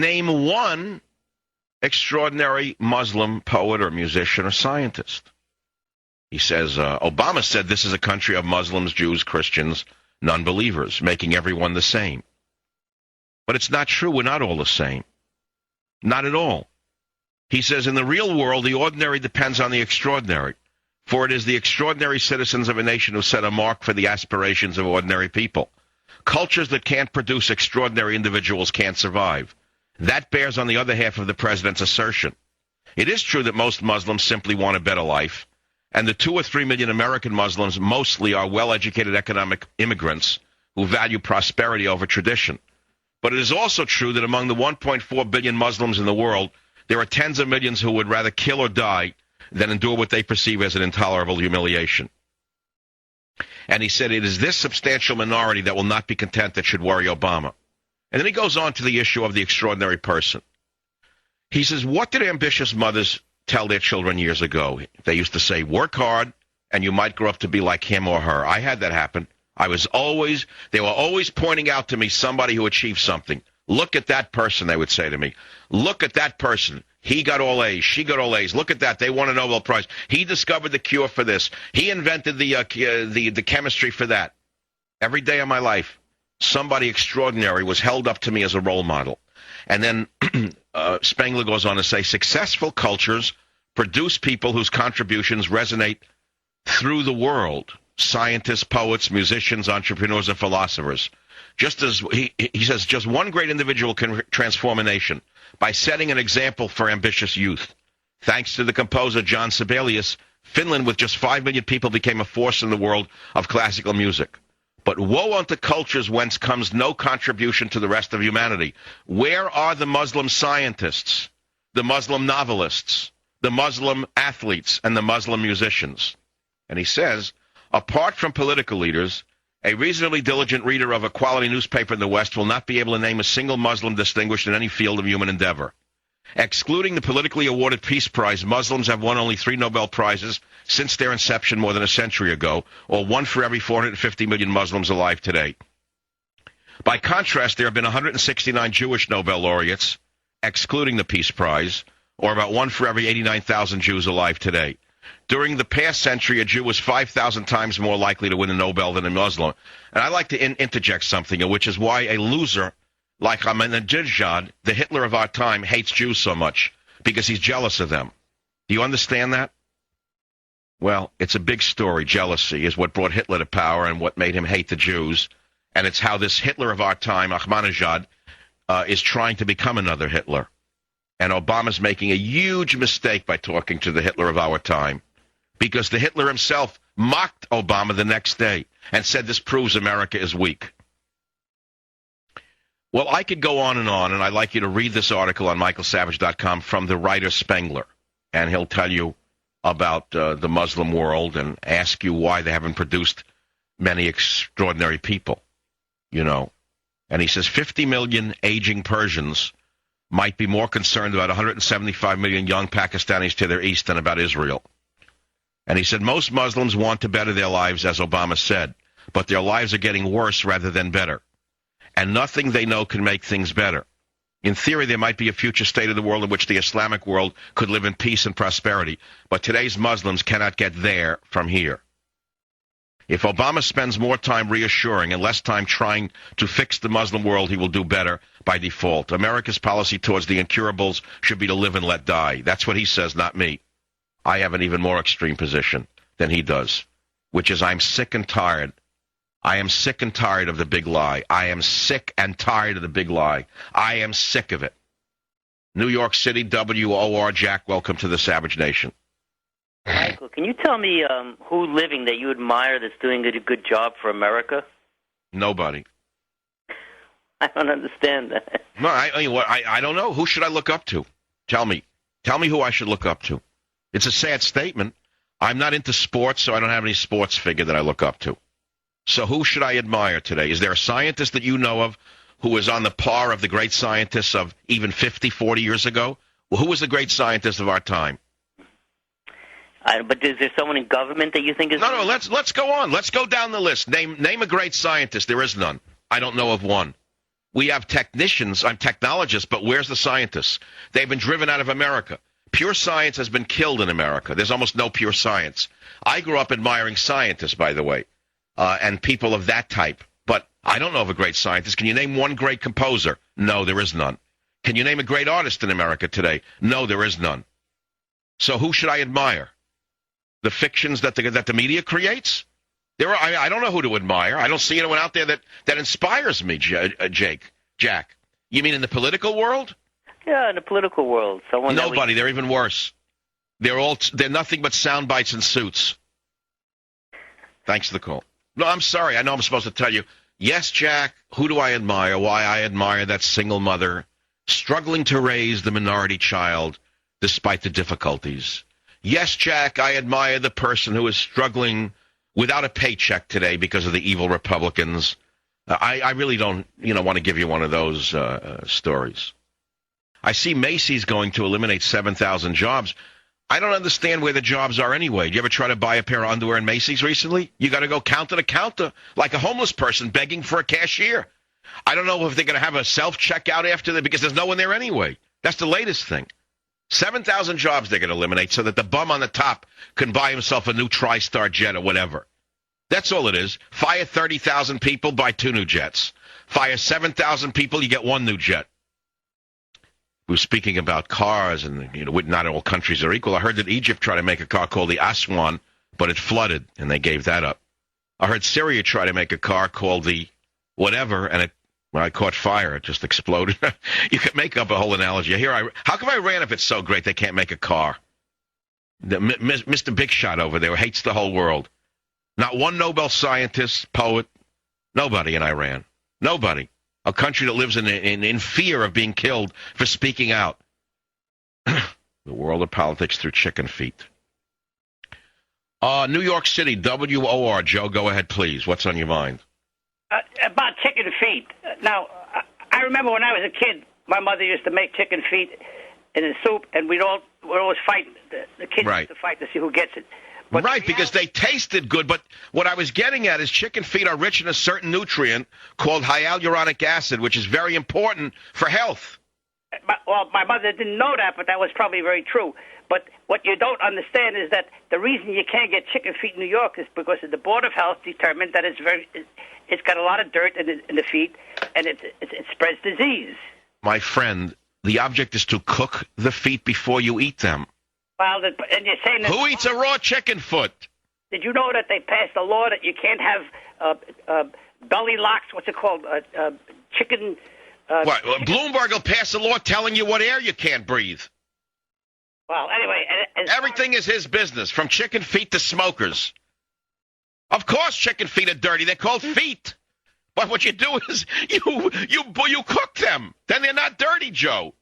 Name one extraordinary Muslim poet or musician or scientist. He says, Obama said this is a country of Muslims, Jews, Christians, non-believers, making everyone the same. But it's not true. We're not all the same. Not at all. He says, in the real world, the ordinary depends on the extraordinary. For it is the extraordinary citizens of a nation who set a mark for the aspirations of ordinary people. Cultures that can't produce extraordinary individuals can't survive. That bears on the other half of the president's assertion. It is true that most Muslims simply want a better life, and the 2 or 3 million American Muslims mostly are well-educated economic immigrants who value prosperity over tradition. But it is also true that among the 1.4 billion Muslims in the world, there are tens of millions who would rather kill or die than endure what they perceive as an intolerable humiliation. And he said it is this substantial minority that will not be content that should worry Obama. And then he goes on to the issue of the extraordinary person. He says, what did ambitious mothers tell their children years ago? They used to say, work hard, and you might grow up to be like him or her. I had that happen. They were always pointing out to me somebody who achieved something. Look at that person, they would say to me. Look at that person. He got all A's. She got all A's. Look at that. They won a Nobel Prize. He discovered the cure for this. He invented the chemistry for that. Every day of my life, somebody extraordinary was held up to me as a role model. And then Spengler goes on to say, successful cultures produce people whose contributions resonate through the world. Scientists, poets, musicians, entrepreneurs, and philosophers. Just as he says, just one great individual can transform a nation by setting an example for ambitious youth. Thanks to the composer John Sibelius, Finland with just 5 million people became a force in the world of classical music. But woe unto cultures whence comes no contribution to the rest of humanity. Where are the Muslim scientists, the Muslim novelists, the Muslim athletes, and the Muslim musicians? And he says, apart from political leaders, a reasonably diligent reader of a quality newspaper in the West will not be able to name a single Muslim distinguished in any field of human endeavor. Excluding the politically awarded Peace Prize, Muslims have won only 3 Nobel Prizes since their inception more than a century ago, or 1 for every 450 million Muslims alive today. By contrast, there have been 169 Jewish Nobel laureates, excluding the Peace Prize, or about 1 for every 89,000 Jews alive today. During the past century, a Jew was 5,000 times more likely to win a Nobel than a Muslim. And I like to interject something, which is why a loser like Ahmadinejad, the Hitler of our time, hates Jews so much, because he's jealous of them. Do you understand that? Well, it's a big story. Jealousy is what brought Hitler to power and what made him hate the Jews. And it's how this Hitler of our time, Ahmadinejad, is trying to become another Hitler. And Obama's making a huge mistake by talking to the Hitler of our time, because the Hitler himself mocked Obama the next day and said this proves America is weak. Well, I could go on, and I'd like you to read this article on michaelsavage.com from the writer Spengler, and he'll tell you about the Muslim world and ask you why they haven't produced many extraordinary people, you know. And he says 50 million aging Persians might be more concerned about 175 million young Pakistanis to their east than about Israel. And he said most Muslims want to better their lives, as Obama said, but their lives are getting worse rather than better. And nothing they know can make things better. In theory, there might be a future state of the world in which the Islamic world could live in peace and prosperity, but today's Muslims cannot get there from here. If Obama spends more time reassuring and less time trying to fix the Muslim world, he will do better by default. America's policy towards the incurables should be to live and let die. That's what he says, not me. I have an even more extreme position than he does, which is I'm sick and tired. I am sick and tired of the big lie. I am sick and tired of the big lie. I am sick of it. New York City, WOR, Jack, welcome to the Savage Nation. Michael, can you tell me who living that you admire that's doing a good job for America? Nobody. I don't understand that. No, I don't know. Who should I look up to? Tell me. Tell me who I should look up to. It's a sad statement. I'm not into sports, so I don't have any sports figure that I look up to. So who should I admire today? Is there a scientist that you know of who is on the par of the great scientists of even 50, 40 years ago? Well, who was the great scientist of our time? But is there someone in government that you think is... No, let's go on. Let's go down the list. Name a great scientist. There is none. I don't know of one. We have technicians, I'm technologists, but where's the scientists? They've been driven out of America. Pure science has been killed in America. There's almost no pure science. I grew up admiring scientists, by the way, and people of that type. But I don't know of a great scientist. Can you name one great composer? No, there is none. Can you name a great artist in America today? No, there is none. So who should I admire? The fictions that the media creates? I don't know who to admire. I don't see anyone out there that inspires me, Jack. You mean in the political world? Yeah, in the political world. Nobody. They're even worse. They're nothing but sound bites and suits. Thanks for the call. No, I'm sorry. I know I'm supposed to tell you. Yes, Jack, who do I admire? Why I admire that single mother struggling to raise the minority child despite the difficulties. Yes, Jack, I admire the person who is struggling without a paycheck today because of the evil Republicans. I really don't, want to give you one of those stories. I see Macy's going to eliminate 7,000 jobs. I don't understand where the jobs are anyway. Did you ever try to buy a pair of underwear in Macy's recently? You got to go counter to counter like a homeless person begging for a cashier. I don't know if they're going to have a self-checkout after that because there's no one there anyway. That's the latest thing. 7,000 jobs they're going to eliminate so that the bum on the top can buy himself a new TriStar jet or whatever. That's all it is. Fire 30,000 people, buy 2 new jets. Fire 7,000 people, you get 1 new jet. We were speaking about cars and, not all countries are equal. I heard that Egypt tried to make a car called the Aswan, but it flooded, and they gave that up. I heard Syria try to make a car called the whatever, and when I caught fire, it just exploded. You could make up a whole analogy. How come Iran, if it's so great, they can't make a car? Mr. Big Shot over there hates the whole world. Not one Nobel scientist, poet, nobody in Iran. Nobody. A country that lives in fear of being killed for speaking out. The world of politics through chicken feet. New York City, WOR. Joe, go ahead, please. What's on your mind? About chicken feet. Now, I remember when I was a kid, my mother used to make chicken feet in a soup, and we'd always fight. The kids Right. used to fight to see who gets it. But Right, because they tasted good, but what I was getting at is chicken feet are rich in a certain nutrient called hyaluronic acid, which is very important for health. my mother didn't know that, but that was probably very true. But what you don't understand is that the reason you can't get chicken feet in New York is because the Board of Health determined that it's got a lot of dirt in the feet, and it spreads disease. My friend, the object is to cook the feet before you eat them. Well, and you're saying that, Who eats a raw chicken foot? Did you know that they passed a law that you can't have belly locks? What's it called? Chicken. What? Bloomberg will pass a law telling you what air you can't breathe. Well, anyway, Everything is his business, from chicken feet to smokers. Of course, chicken feet are dirty. They're called feet. But what you do is you cook them. Then they're not dirty, Joe.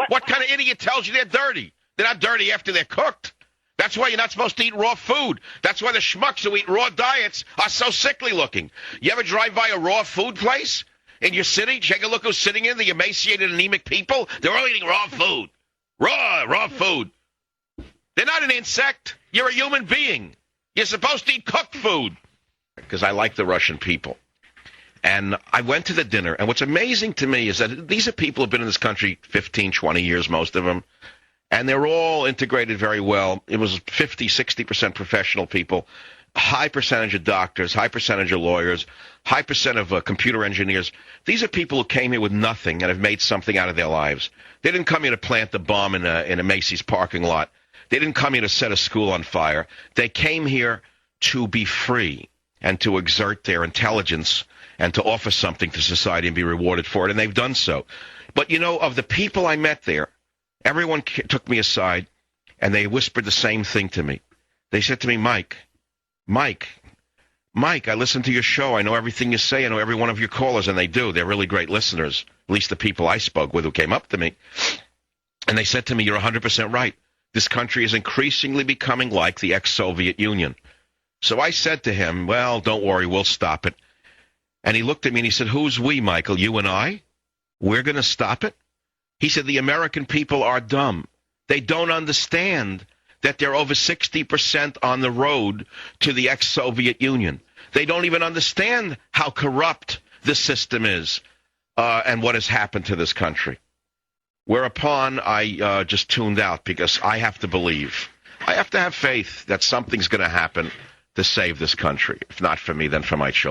What kind of idiot tells you they're dirty? They're not dirty after they're cooked. That's why you're not supposed to eat raw food. That's why the schmucks who eat raw diets are so sickly looking. You ever drive by a raw food place in your city? Take a look who's sitting in, the emaciated, anemic people. They're all eating raw food. Raw food. They're not an insect. You're a human being. You're supposed to eat cooked food. Because I like the Russian people. And I went to the dinner, and what's amazing to me is that these are people who have been in this country 15, 20 years, most of them. And they're all integrated very well. It was 50, 60% professional people, high percentage of doctors, high percentage of lawyers, high percent of computer engineers. These are people who came here with nothing and have made something out of their lives. They didn't come here to plant the bomb in a Macy's parking lot. They didn't come here to set a school on fire. They came here to be free and to exert their intelligence and to offer something to society and be rewarded for it, and they've done so. But, of the people I met there, everyone took me aside, and they whispered the same thing to me. They said to me, Mike, I listen to your show. I know everything you say. I know every one of your callers, and they do. They're really great listeners, at least the people I spoke with who came up to me. And they said to me, you're 100% right. This country is increasingly becoming like the ex-Soviet Union. So I said to him, well, don't worry, we'll stop it. And he looked at me and he said, who's we, Michael? You and I? We're going to stop it? He said, the American people are dumb. They don't understand that they're over 60% on the road to the ex-Soviet Union. They don't even understand how corrupt the system is. and what has happened to this country. Whereupon I just tuned out because I have to believe. I have to have faith that something's going to happen to save this country. If not for me, then for my children.